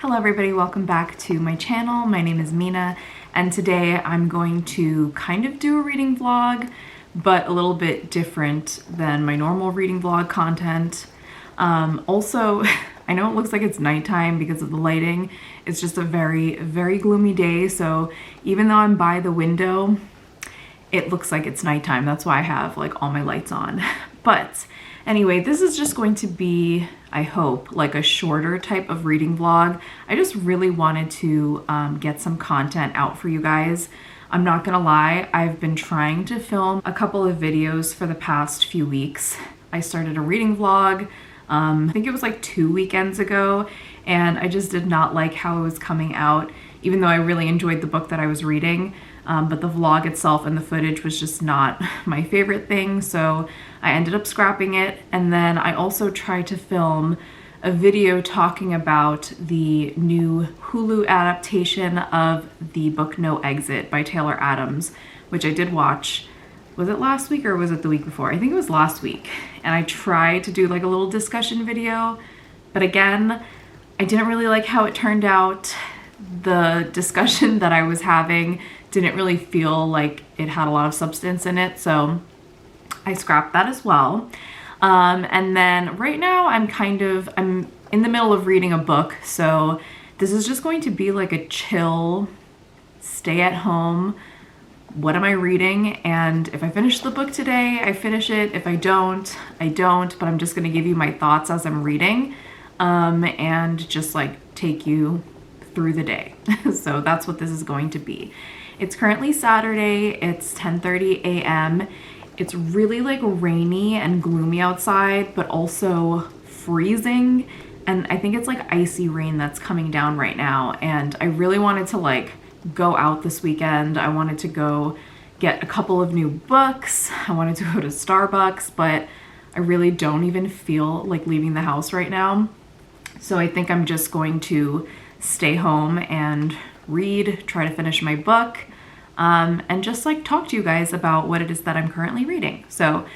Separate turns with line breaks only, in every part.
Hello everybody, welcome back to my channel. My name is Mina and today I'm going to kind of do a reading vlog, but a little bit different than my normal reading vlog content. Also, I know it looks like it's nighttime because of the lighting. It's just a very gloomy day, so even though I'm by the window, it looks like it's nighttime. That's why I have like all my lights on. But anyway, this is just going to be, I hope, like a shorter type of reading vlog. I just really wanted to get some content out for you guys. I'm not gonna lie, I've been trying to film a couple of videos for the past few weeks. I started a reading vlog, I think it was like 2 weekends ago, and I just did not like how it was coming out, even though I really enjoyed the book that I was reading. But the vlog itself and the footage was just not my favorite thing, so I ended up scrapping it. And then I also tried to film a video talking about the new Hulu adaptation of the book No Exit by Taylor Adams, which I did watch. Was it last week or was it the week before? I think it was last week. And I tried to do like a little discussion video, but again, I didn't really like how it turned out. The discussion that I was having didn't really feel like it had a lot of substance in it, so I scrapped that as well. And then right now I'm in the middle of reading a book, so this is just going to be like a chill, stay at home, what am I reading? And if I finish the book today, I finish it. If I don't, I don't, but I'm just gonna give you my thoughts as I'm reading, and just like take you through the day. So that's what this is going to be. It's currently Saturday, it's 10:30 a.m. It's really like rainy and gloomy outside, but also freezing. And I think it's like icy rain that's coming down right now. And I really wanted to like go out this weekend. I wanted to go get a couple of new books. I wanted to go to Starbucks, but I really don't even feel like leaving the house right now. So I think I'm just going to stay home and read, try to finish my book, and just like talk to you guys about what it is that I'm currently reading. So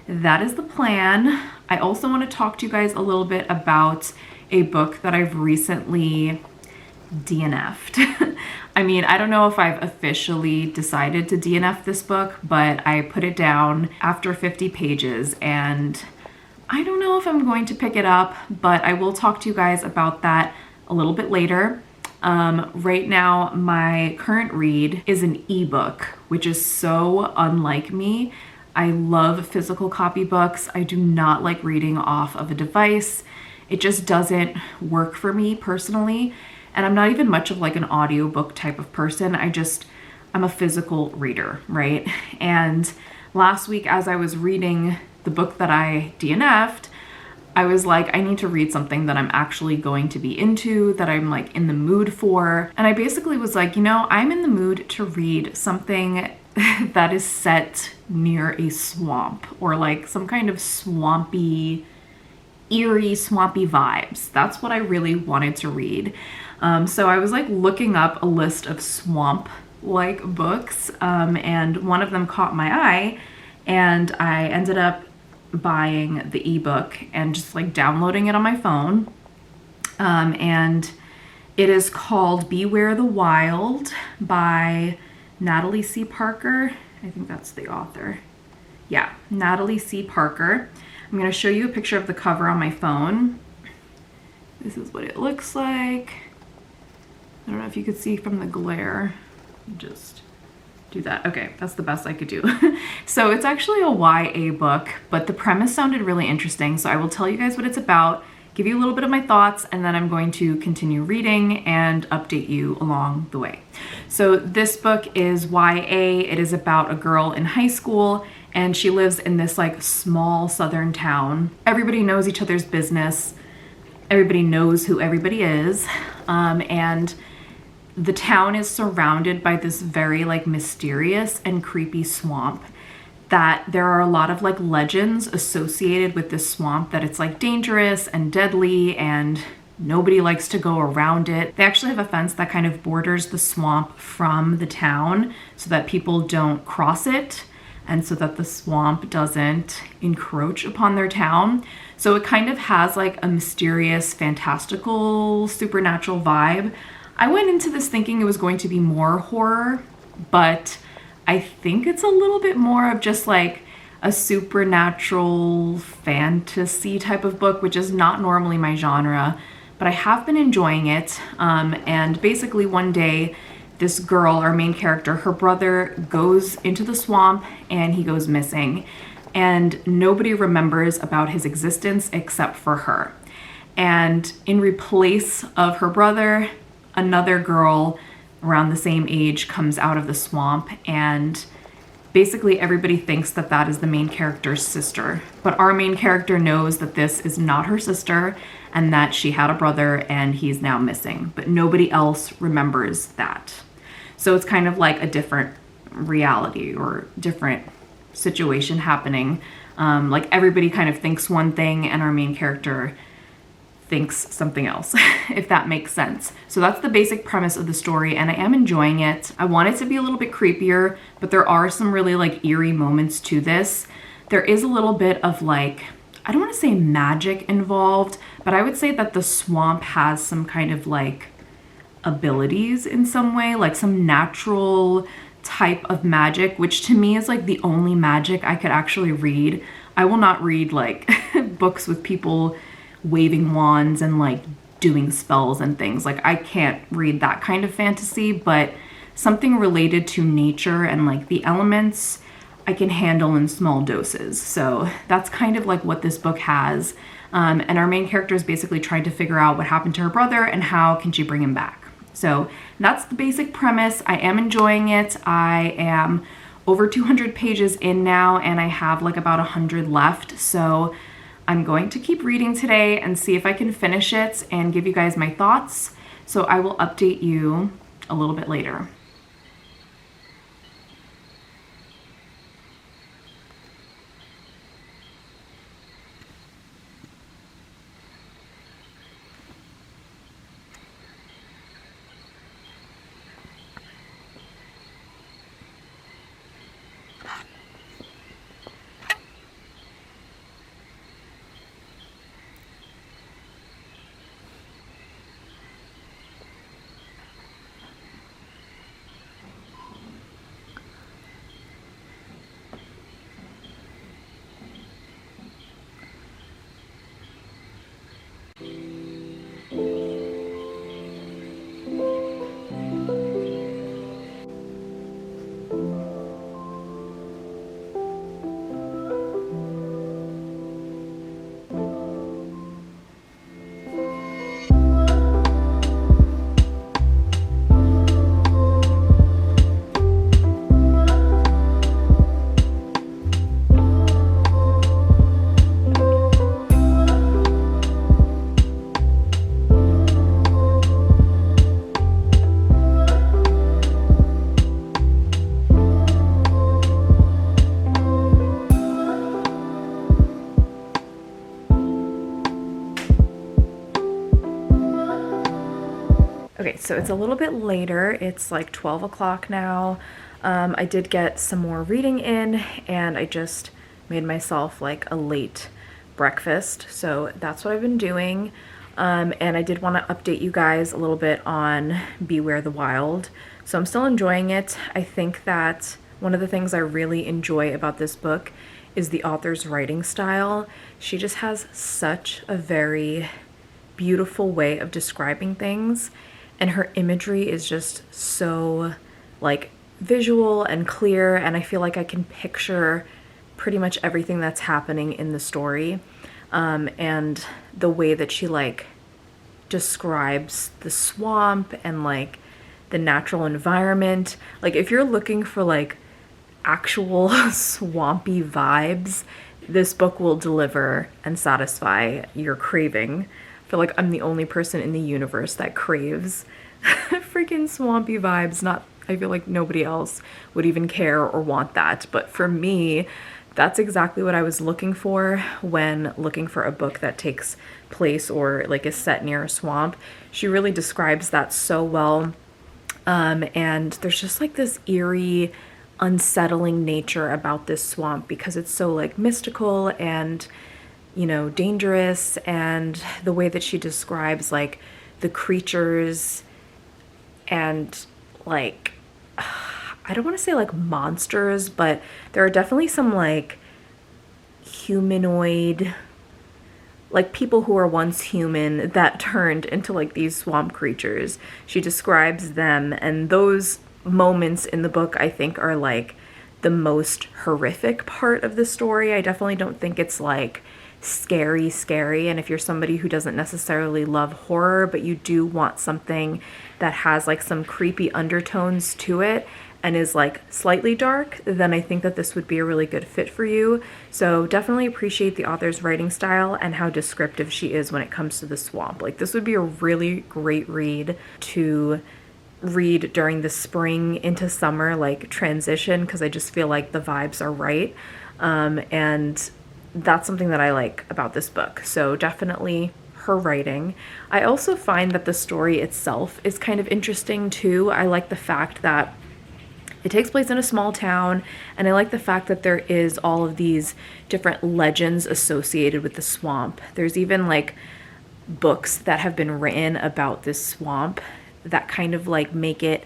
that is the plan. I also want to talk to you guys a little bit about a book that I've recently DNFed. I mean, I don't know if I've officially decided to DNF this book, but I put it down after 50 pages and I don't know if I'm going to pick it up, but I will talk to you guys about that a little bit later. Right now, my current read is an ebook, which is so unlike me. I love physical copybooks. I do not like reading off of a device. It just doesn't work for me personally. And I'm not even much of like an audiobook type of person. I'm a physical reader, right? And last week, as I was reading the book that I DNFed, I was like, I need to read something that I'm actually going to be into, that I'm like in the mood for. And I basically was like, you know, I'm in the mood to read something that is set near a swamp or like some kind of swampy, eerie, swampy vibes. That's what I really wanted to read. So I was like looking up a list of swamp-like books, and one of them caught my eye, and I ended up buying the ebook and just like downloading it on my phone. And it is called Beware the Wild by Natalie C. Parker. I think that's the author. Yeah, Natalie C. Parker. I'm going to show you a picture of the cover on my phone. This is what it looks like. I don't know if you could see from the glare. Just do that. Okay, that's the best I could do. So it's actually a YA book, but the premise sounded really interesting. So I will tell you guys what it's about, give you a little bit of my thoughts, and then I'm going to continue reading and update you along the way. So this book is YA. It is about a girl in high school, and she lives in this like small southern town. Everybody knows each other's business. Everybody knows who everybody is. And the town is surrounded by this very like mysterious and creepy swamp, that there are a lot of like legends associated with this swamp, that it's like dangerous and deadly and nobody likes to go around it. They actually have a fence that kind of borders the swamp from the town so that people don't cross it. and so that the swamp doesn't encroach upon their town. So it kind of has like a mysterious, fantastical, supernatural vibe. I went into this thinking it was going to be more horror, but I think it's a little bit more of just like a supernatural fantasy type of book, which is not normally my genre, but I have been enjoying it. And basically one day, this girl, our main character, her brother goes into the swamp and he goes missing, and nobody remembers about his existence except for her. And in replace of her brother, another girl around the same age comes out of the swamp, and basically everybody thinks that that is the main character's sister. But our main character knows that this is not her sister and that she had a brother and he's now missing, but nobody else remembers that. So it's kind of like a different reality or different situation happening. Like everybody kind of thinks one thing and our main character thinks something else, if that makes sense. So that's the basic premise of the story, and I am enjoying it. I want it to be a little bit creepier, but there are some really like eerie moments to this. There is a little bit of like, I don't want to say magic involved, but I would say that the swamp has some kind of like abilities in some way, like some natural type of magic, which to me is like the only magic I could actually read. I will not read like books with people waving wands and like doing spells and things. Like I can't read that kind of fantasy, but something related to nature and like the elements I can handle in small doses. So that's kind of like what this book has. And our main character is basically trying to figure out what happened to her brother and how can she bring him back. So that's the basic premise. I am enjoying it. I am over 200 pages in now, and I have like about 100 left. So I'm going to keep reading today and see if I can finish it and give you guys my thoughts. So I will update you a little bit later. Okay, so it's a little bit later. It's like 12 o'clock now. I did get some more reading in, and I just made myself like a late breakfast. So that's what I've been doing. And I did want to update you guys a little bit on Beware the Wild. So I'm still enjoying it. I think that one of the things I really enjoy about this book is the author's writing style. She just has such a very beautiful way of describing things, and her imagery is just so like visual and clear, and I feel like I can picture pretty much everything that's happening in the story. And the way that she like describes the swamp and like the natural environment. Like if you're looking for like actual swampy vibes, this book will deliver and satisfy your craving. I feel like I'm the only person in the universe that craves freaking swampy vibes. I feel like nobody else would even care or want that. But for me, that's exactly what I was looking for when looking for a book that takes place or like is set near a swamp. She really describes that so well. And there's just like this eerie unsettling nature about this swamp because it's so like mystical and, you know, dangerous, and the way that she describes like the creatures and like, I don't want to say like monsters, but there are definitely some like humanoid, like people who were once human that turned into like these swamp creatures. She describes them, and those moments in the book I think are like the most horrific part of the story. I definitely don't think it's like scary, and if you're somebody who doesn't necessarily love horror but you do want something that has like some creepy undertones to it and is like slightly dark, then I think that this would be a really good fit for you. So definitely appreciate the author's writing style and how descriptive she is when it comes to the swamp. Like this would be a really great read to read during the spring into summer like transition, because I just feel like the vibes are right, and that's something that I like about this book. So definitely her writing. I also find that the story itself is kind of interesting too. I like the fact that it takes place in a small town, and I like the fact that there is all of these different legends associated with the swamp. There's even like books that have been written about this swamp that kind of like make it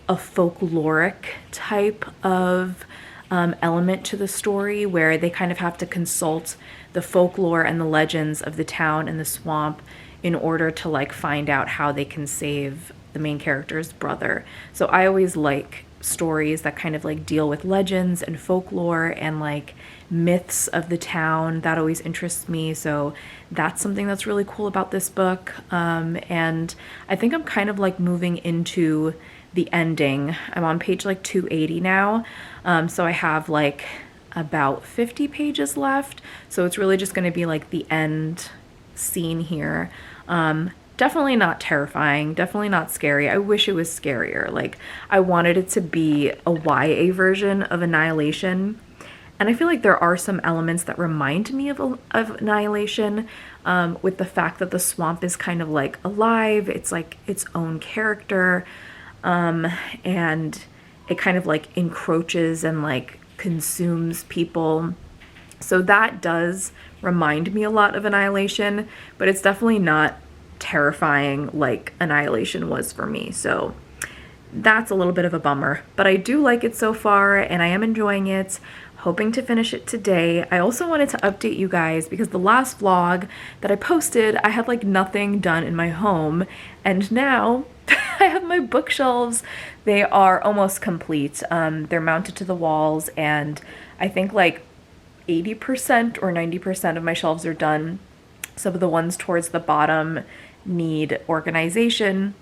a folkloric type of element to the story, where they kind of have to consult the folklore and the legends of the town and the swamp in order to like find out how they can save the main character's brother. So I always like stories that kind of like deal with legends and folklore and like myths of the town. That always interests me. So that's something that's really cool about this book. And I think I'm kind of like moving into the ending. I'm on page like 280 now. So I have like about 50 pages left. So it's really just going to be like the end scene here. Definitely not terrifying, definitely not scary. I wish it was scarier. Like I wanted it to be a YA version of Annihilation. And I feel like there are some elements that remind me of Annihilation, with the fact that the swamp is kind of like alive. It's like its own character. And it kind of like encroaches and like consumes people. So that does remind me a lot of Annihilation, but it's definitely not terrifying like Annihilation was for me. So that's a little bit of a bummer, but I do like it so far and I am enjoying it. Hoping to finish it today. I also wanted to update you guys because the last vlog that I posted, I had like nothing done in my home, and now I have my bookshelves. They are almost complete. They're mounted to the walls, and I think like 80% or 90% of my shelves are done. Some of the ones towards the bottom need organization,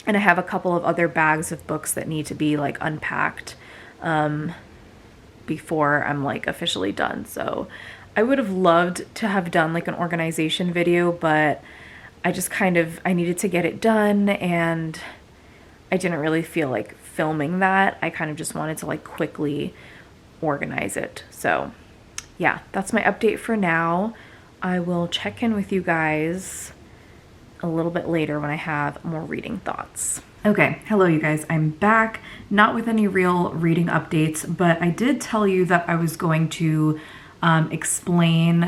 and I have a couple of other bags of books that need to be like unpacked before I'm like officially done. So I would have loved to have done like an organization video, but I just I needed to get it done, and I didn't really feel like filming that. I kind of just wanted to like quickly organize it. So yeah, that's my update for now. I will check in with you guys a little bit later when I have more reading thoughts. Okay, hello you guys, I'm back, not with any real reading updates, but I did tell you that I was going to explain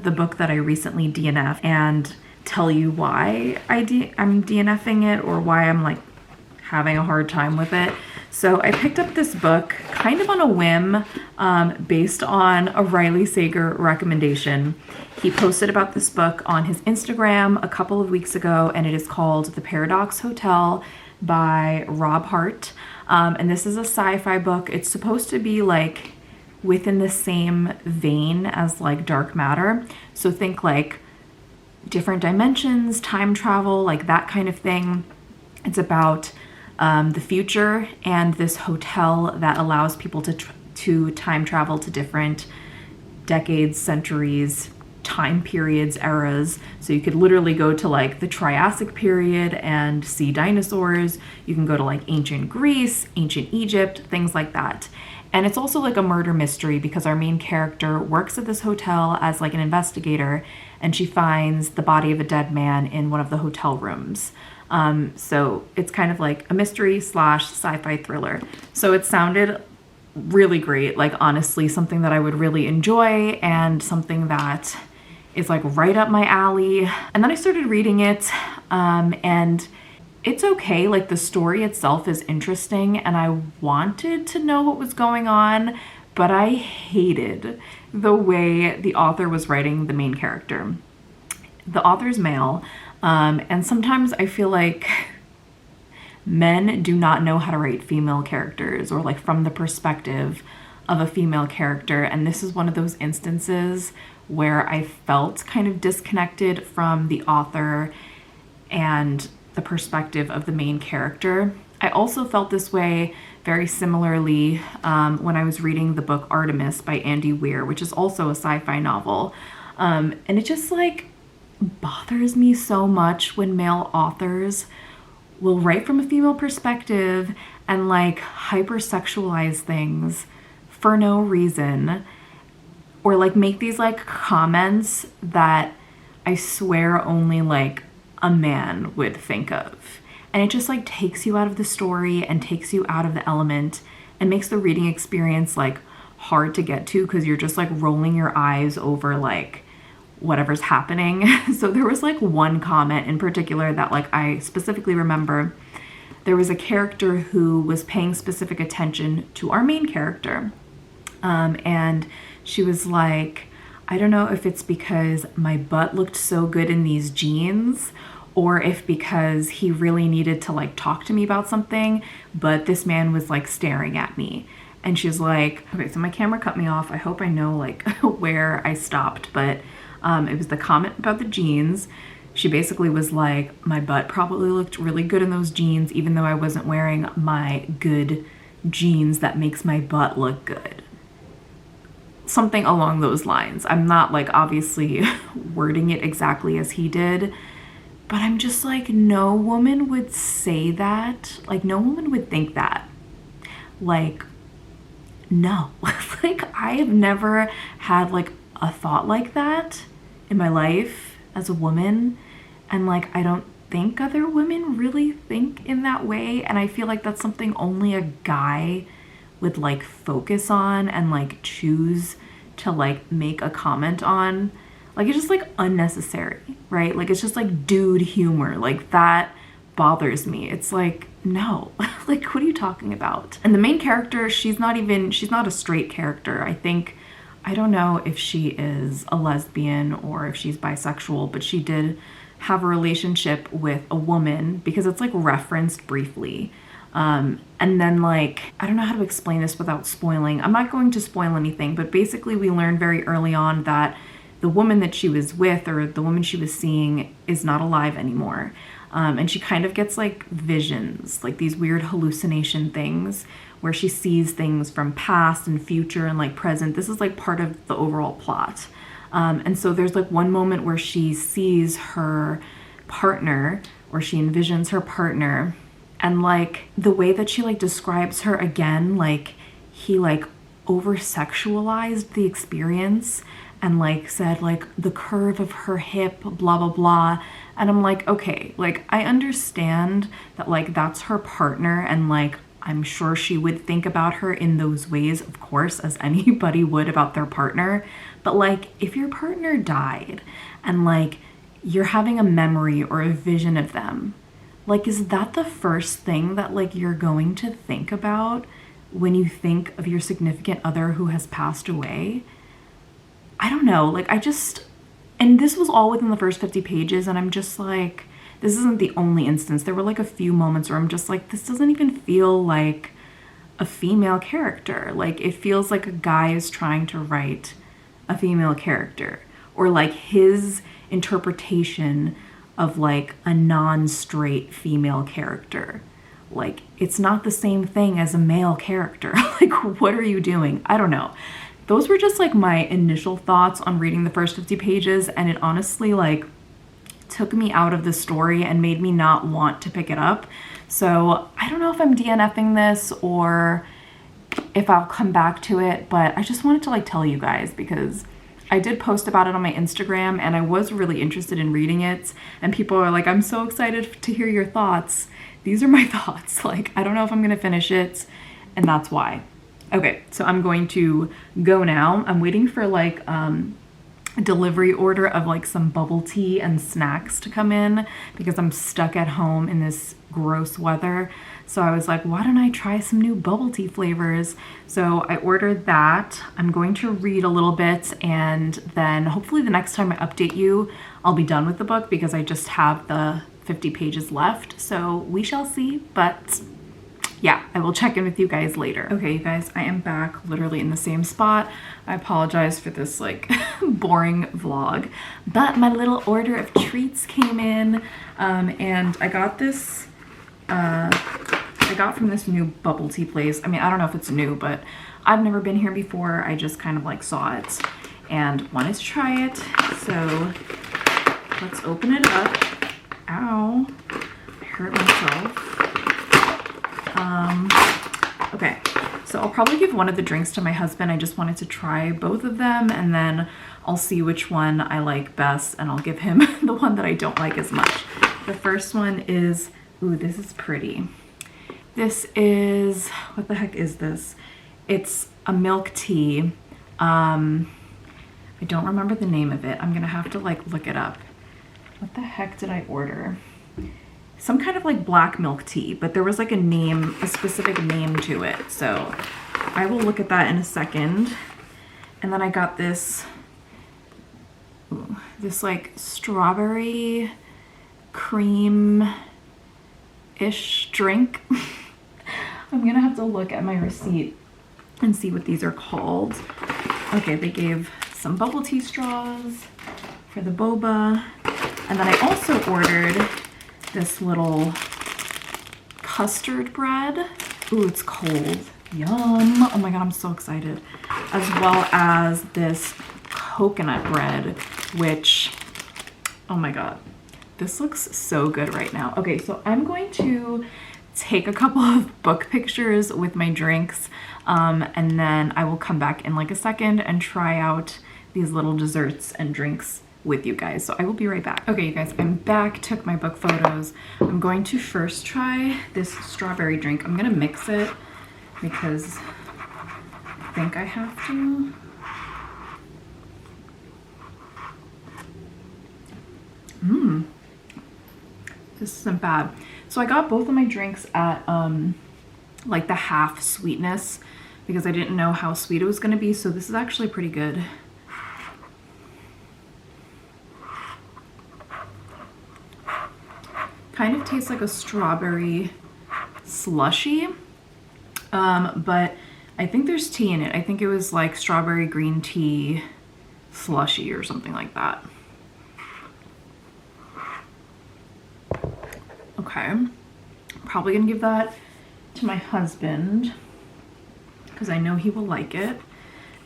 the book that I recently DNFed and tell you why I'm DNFing it, or why I'm like having a hard time with it. So I picked up this book kind of on a whim, based on a Riley Sager recommendation. He posted about this book on his Instagram a couple of weeks ago, and it is called The Paradox Hotel by Rob Hart. And this is a sci-fi book. It's supposed to be like within the same vein as like Dark Matter. So think like different dimensions, time travel, like that kind of thing. It's about the future and this hotel that allows people to time travel to different decades, centuries, time periods, eras. So you could literally go to like the Triassic period and see dinosaurs. You can go to like ancient Greece, ancient Egypt, things like that. And it's also like a murder mystery because our main character works at this hotel as like an investigator, and she finds the body of a dead man in one of the hotel rooms. So it's kind of like a mystery slash sci-fi thriller. So it sounded really great. Like, honestly, something that I would really enjoy and something that is like right up my alley. And then I started reading it, and it's okay. Like, the story itself is interesting and I wanted to know what was going on, but I hated the way the author was writing the main character. The author's male, and sometimes I feel like men do not know how to write female characters, or like from the perspective of a female character. And this is one of those instances where I felt kind of disconnected from the author and the perspective of the main character. I also felt this way very similarly when I was reading the book Artemis by Andy Weir, which is also a sci-fi novel. And it just like bothers me so much when male authors will write from a female perspective and like hypersexualize things for no reason, or like make these like comments that I swear only like a man would think of. And it just like takes you out of the story and takes you out of the element and makes the reading experience like hard to get to, because you're just like rolling your eyes over like whatever's happening. So there was like one comment in particular that like I specifically remember. There was a character who was paying specific attention to our main character, and she was like, I don't know if it's because my butt looked so good in these jeans, or if because he really needed to like talk to me about something, but this man was like staring at me. And she's like, okay, so my camera cut me off. I hope I know like where I stopped, but it was the comment about the jeans. She basically was like, my butt probably looked really good in those jeans, even though I wasn't wearing my good jeans that makes my butt look good. Something along those lines. I'm not like obviously wording it exactly as he did, but I'm just like, no woman would say that. Like, no woman would think that. Like, no. Like, I have never had like a thought like that in my life as a woman, and like I don't think other women really think in that way, and I feel like that's something only a guy would like focus on and like choose to like make a comment on. Like, it's just like unnecessary, right? Like, it's just like dude humor. Like, that bothers me. It's like, no. Like, what are you talking about? And the main character, she's not a straight character. I don't know if she is a lesbian or if she's bisexual, but she did have a relationship with a woman, because it's like referenced briefly. And then like, I don't know how to explain this without spoiling. I'm not going to spoil anything, but basically we learned very early on that the woman that she was with, or the woman she was seeing, is not alive anymore. And she kind of gets like visions, like these weird hallucination things where she sees things from past and future and like present. This is like part of the overall plot. And so there's like one moment where she sees her partner, or she envisions her partner, and like the way that she like describes her again, like he like over-sexualized the experience and like said like the curve of her hip, blah, blah, blah. And I'm like, okay, like I understand that like that's her partner, and like I'm sure she would think about her in those ways, of course, as anybody would about their partner. But like, if your partner died and like you're having a memory or a vision of them, like, is that the first thing that like you're going to think about when you think of your significant other who has passed away? I don't know, like and this was all within the first 50 pages, and I'm just like, this isn't the only instance. There were like a few moments where I'm just like, this doesn't even feel like a female character. Like, it feels like a guy is trying to write a female character, or like his interpretation of like a non-straight female character. Like, it's not the same thing as a male character. Like, what are you doing? I don't know. Those were just like my initial thoughts on reading the first 50 pages, and it honestly like took me out of the story and made me not want to pick it up. So I don't know if I'm DNFing this or if I'll come back to it, but I just wanted to like tell you guys, because I did post about it on my Instagram and I was really interested in reading it, and people are like, I'm so excited to hear your thoughts. These are my thoughts. Like, I don't know if I'm gonna finish it, and that's why. Okay, so I'm going to go now. I'm waiting for like a delivery order of like some bubble tea and snacks to come in because I'm stuck at home in this gross weather. So I was like, why don't I try some new bubble tea flavors? So I ordered that. I'm going to read a little bit, and then hopefully the next time I update you, I'll be done with the book because I just have the 50 pages left. So we shall see, but yeah, I will check in with you guys later. Okay, you guys, I am back literally in the same spot. I apologize for this like boring vlog, but my little order of treats came in, and I got this, I got from this new bubble tea place. I mean, I don't know if it's new, but I've never been here before. I just kind of like saw it and wanted to try it. So let's open it up. Ow, I hurt myself. Okay, so I'll probably give one of the drinks to my husband. I just wanted to try both of them, and then I'll see which one I like best, and I'll give him the one that I don't like as much. The first one is, ooh, this is pretty. This is, what the heck is this? It's a milk tea. I don't remember the name of it. I'm gonna have to like look it up. What the heck did I order? Some kind of like black milk tea, but there was like a name, a specific name to it. So I will look at that in a second. And then I got this, ooh, this like strawberry cream-ish drink. I'm gonna have to look at my receipt and see what these are called. Okay, they gave some bubble tea straws for the boba. And then I also ordered this little custard bread. Ooh, it's cold. Yum. Oh my God, I'm so excited. As well as this coconut bread, which, oh my God, this looks so good right now. Okay, so I'm going to take a couple of book pictures with my drinks, and then I will come back in like a second and try out these little desserts and drinks with you guys. So I will be right back. Okay, you guys, I'm back, took my book photos. I'm going to first try this strawberry drink. I'm gonna mix it because I think I have to. This isn't bad. So I got both of my drinks at like the half sweetness because I didn't know how sweet it was gonna be. So this is actually pretty good. Kind of tastes like a strawberry slushy, but I think there's tea in it. I think it was like strawberry green tea slushy or something like that. Okay, probably gonna give that to my husband because I know he will like it.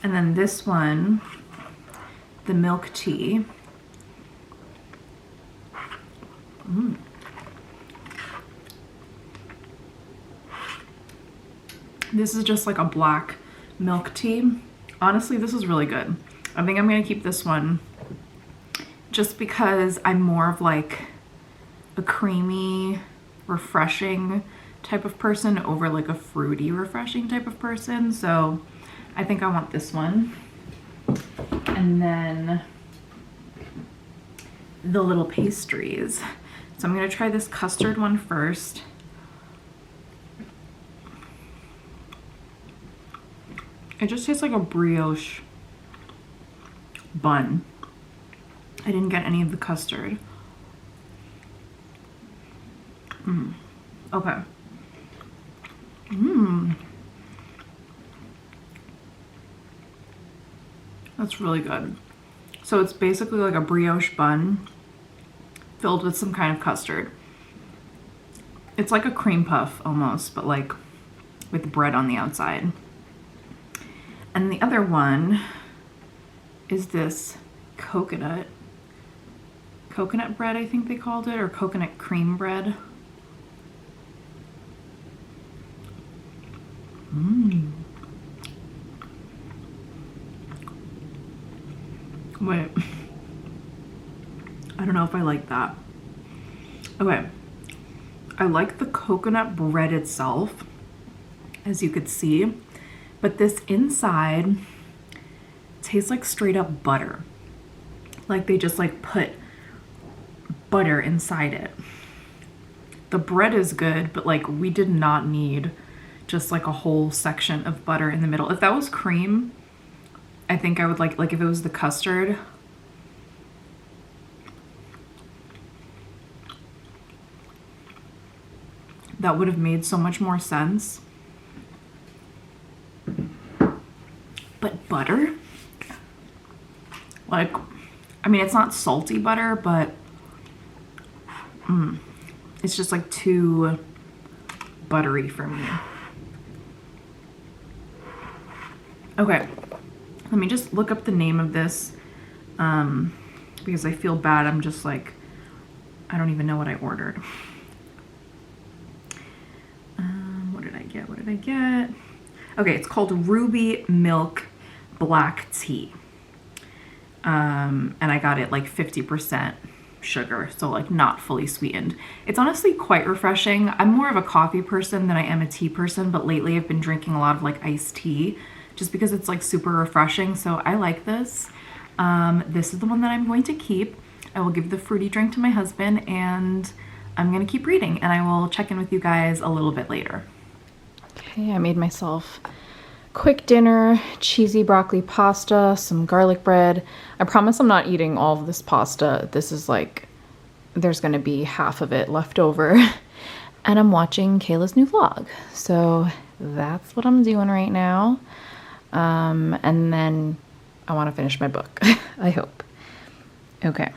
And then this one, the milk tea. This is just like a black milk tea. Honestly, this is really good. I think I'm gonna keep this one just because I'm more of like a creamy, refreshing type of person over like a fruity, refreshing type of person. So I think I want this one. And then the little pastries. So I'm gonna try this custard one first. It just tastes like a brioche bun. I didn't get any of the custard. Okay. That's really good. So it's basically like a brioche bun filled with some kind of custard. It's like a cream puff almost, but like with bread on the outside. And the other one is this coconut bread, I think they called it, or coconut cream bread. Wait, I don't know if I like that. Okay, I like the coconut bread itself, as you could see, but this inside tastes like straight up butter. Like they just like put butter inside it. The bread is good, but like we did not need just like a whole section of butter in the middle. If that was cream, I think I would like if it was the custard, that would have made so much more sense. But butter? Like, I mean, it's not salty butter, but it's just like too buttery for me. Okay, let me just look up the name of this because I feel bad. I'm just like, I don't even know what I ordered. What did I get? Okay, it's called Ruby Milk Black Tea. And I got it like 50% sugar, so like not fully sweetened. It's honestly quite refreshing. I'm more of a coffee person than I am a tea person, but lately I've been drinking a lot of like iced tea just because it's like super refreshing, so I like this. This is the one that I'm going to keep. I will give the fruity drink to my husband, and I'm gonna keep reading, and I will check in with you guys a little bit later. Okay, I made myself quick dinner, cheesy broccoli pasta, some garlic bread. I promise I'm not eating all of this pasta. This is like, there's gonna be half of it left over. And I'm watching Kayla's new vlog. So that's what I'm doing right now. And then I wanna finish my book, I hope. Okay.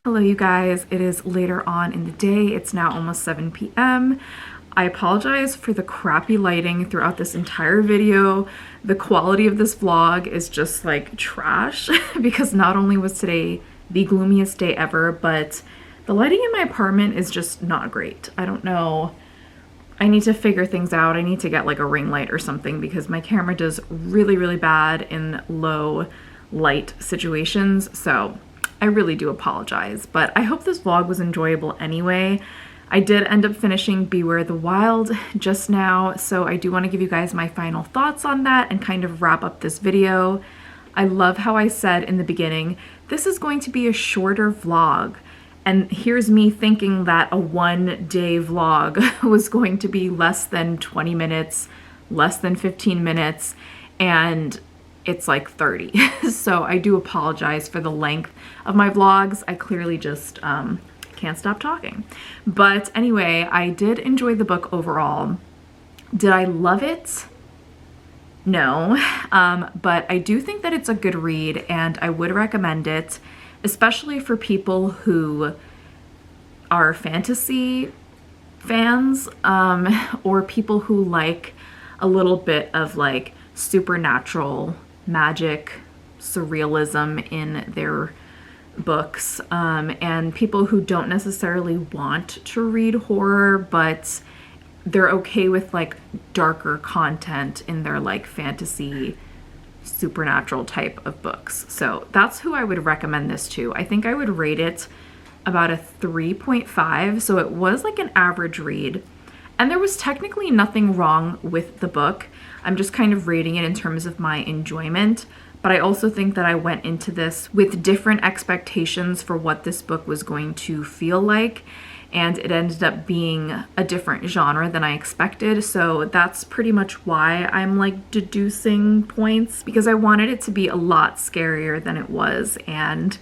Hello you guys, it is later on in the day. It's now almost 7 p.m. I apologize for the crappy lighting throughout this entire video. The quality of this vlog is just like trash because not only was today the gloomiest day ever, but the lighting in my apartment is just not great. I don't know. I need to figure things out. I need to get like a ring light or something because my camera does really, really bad in low light situations. So I really do apologize, but I hope this vlog was enjoyable anyway. I did end up finishing Beware the Wild just now, so I do want to give you guys my final thoughts on that and kind of wrap up this video. I love how I said in the beginning, this is going to be a shorter vlog, and here's me thinking that a one-day vlog was going to be less than 20 minutes, less than 15 minutes, and it's like 30. So I do apologize for the length of my vlogs. I clearly just can't stop talking. But anyway, I did enjoy the book overall. Did I love it? No, but I do think that it's a good read and I would recommend it, especially for people who are fantasy fans or people who like a little bit of like supernatural magic, surrealism in their books, and people who don't necessarily want to read horror, but they're okay with like darker content in their like fantasy, supernatural type of books. So that's who I would recommend this to. I think I would rate it about a 3.5, so it was like an average read. And there was technically nothing wrong with the book. I'm just kind of rating it in terms of my enjoyment, but I also think that I went into this with different expectations for what this book was going to feel like, and it ended up being a different genre than I expected. So that's pretty much why I'm like deducing points, because I wanted it to be a lot scarier than it was, and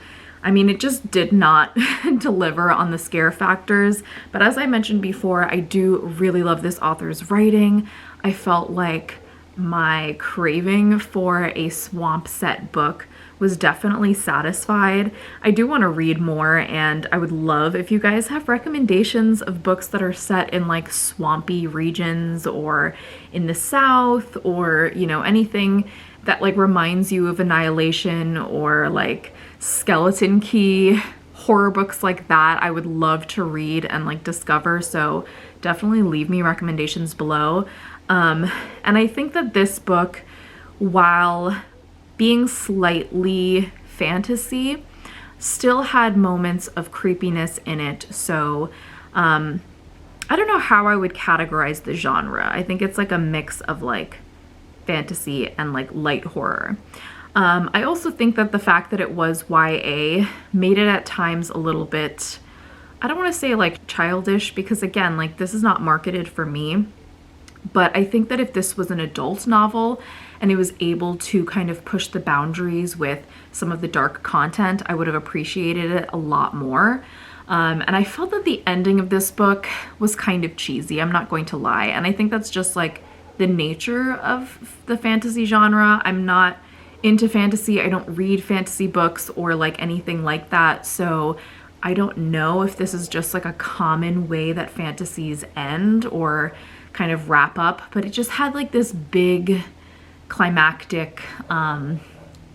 I mean, it just did not deliver on the scare factors. But as I mentioned before, I do really love this author's writing. I felt like my craving for a swamp set book was definitely satisfied. I do want to read more, and I would love if you guys have recommendations of books that are set in like swampy regions or in the South, or, you know, anything that like reminds you of Annihilation or like Skeleton Key, horror books like that. I would love to read and like discover, so definitely leave me recommendations below. And I think that this book, while being slightly fantasy, still had moments of creepiness in it. So I don't know how I would categorize the genre. I think it's like a mix of like fantasy and like light horror. I also think that the fact that it was YA made it at times a little bit, I don't want to say like childish, because again, like this is not marketed for me, but I think that if this was an adult novel and it was able to kind of push the boundaries with some of the dark content, I would have appreciated it a lot more. And I felt that the ending of this book was kind of cheesy, I'm not going to lie. And I think that's just like the nature of the fantasy genre. I'm not into fantasy. I don't read fantasy books or like anything like that. So I don't know if this is just like a common way that fantasies end or kind of wrap up, but it just had like this big climactic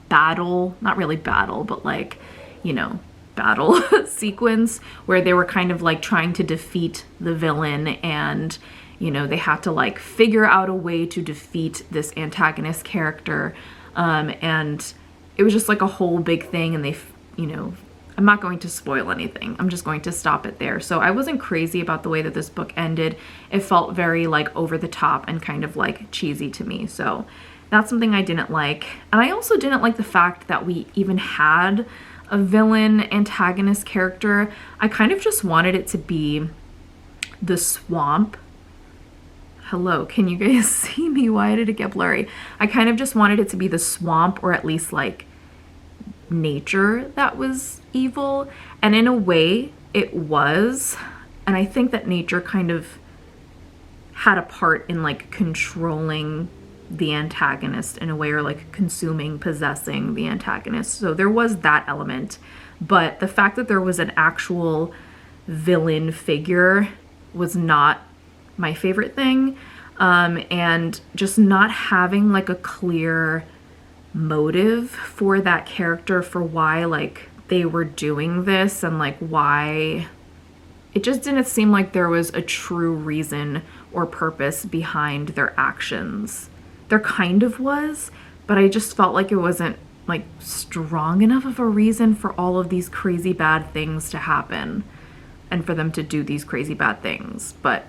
battle, not really battle, but like, you know, battle sequence where they were kind of like trying to defeat the villain, and you know, they had to like figure out a way to defeat this antagonist character, and it was just like a whole big thing. And they, you know, I'm not going to spoil anything, I'm just going to stop it there. So I wasn't crazy about the way that this book ended. It felt very like over the top and kind of like cheesy to me, so that's something I didn't like. And I also didn't like the fact that we even had a villain antagonist character. I kind of just wanted it to be the swamp. Hello, can you guys see me? Why did it get blurry? I kind of just wanted it to be the swamp, or at least like nature, that was evil. And in a way it was. And I think that nature kind of had a part in like controlling the antagonist in a way, or like consuming, possessing the antagonist. So there was that element, but the fact that there was an actual villain figure was not my favorite thing. And just not having like a clear motive for that character, for why like they were doing this, and like why it just didn't seem like there was a true reason or purpose behind their actions. There kind of was, but I just felt like it wasn't like strong enough of a reason for all of these crazy bad things to happen and for them to do these crazy bad things. But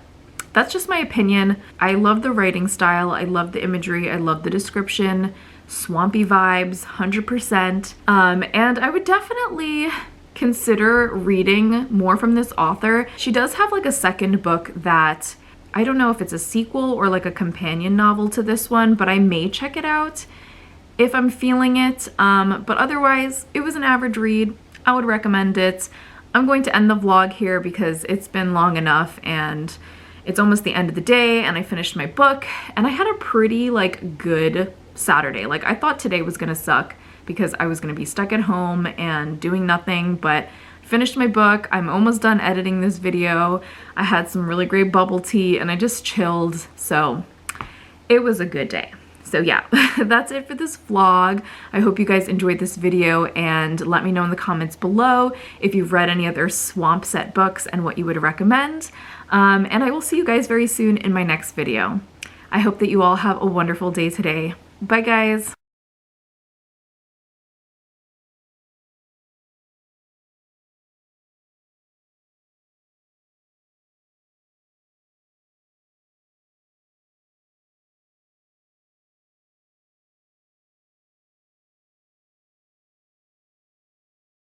that's just my opinion. I love the writing style, I love the imagery, I love the description, swampy vibes, 100%. And I would definitely consider reading more from this author. She does have like a second book that I don't know if it's a sequel or like a companion novel to this one, but I may check it out if I'm feeling it. But otherwise, it was an average read. I would recommend it. I'm going to end the vlog here because it's been long enough and it's almost the end of the day, and I finished my book, and I had a pretty like good Saturday. Like I thought today was gonna suck because I was gonna be stuck at home and doing nothing, but finished my book. I'm almost done editing this video. I had some really great bubble tea and I just chilled. So it was a good day. So yeah, that's it for this vlog. I hope you guys enjoyed this video, and let me know in the comments below if you've read any other swamp set books and what you would recommend. And I will see you guys very soon in my next video. I hope that you all have a wonderful day today. Bye guys.